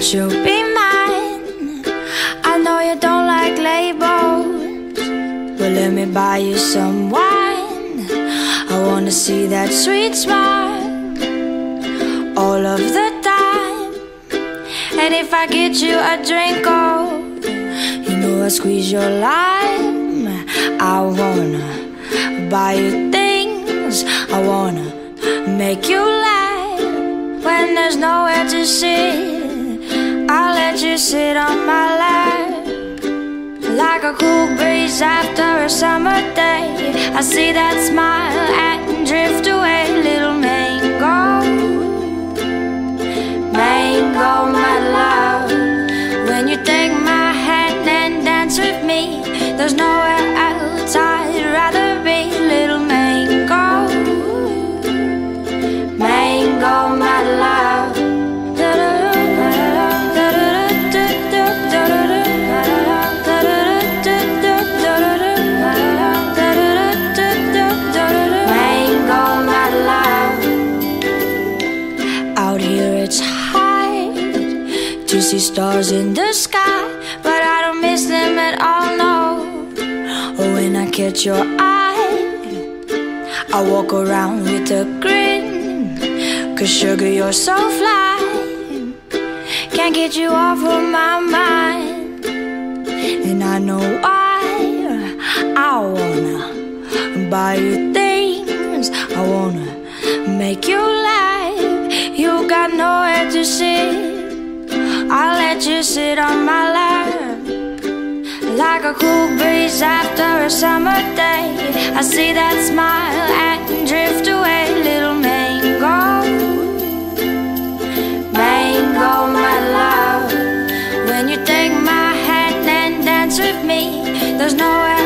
Won't you be mine? I know you don't like labels, but let me buy you some wine. I wanna see that sweet smile all of the time. And if I get you a drink, oh, you know I squeeze your lime. I wanna buy you things, I wanna make you laugh. When there's nowhere to sit, I'll let you sit on my lap. Like a cool breeze after a summer day, I see that smile and drift away. Little mango, mango, my love. When you take my hand and dance with me, there's nowhere else I'd rather be. Little mango, mango, my love. Mango, my love. Out here it's hard to see stars in the sky, but I don't miss them at all, no. Oh, when I catch your eye, I walk around with a grin, 'cause sugar, you're so fly, can't get you off of my mind. And I know why. I wanna buy you things, I wanna make you laugh. You got nowhere to sit, I'll let you sit on my lap. Like a cool breeze after a summer day, I see that smile and drift away. Little mango, mango, my love. When you take my hand and dance with me, there's nowhere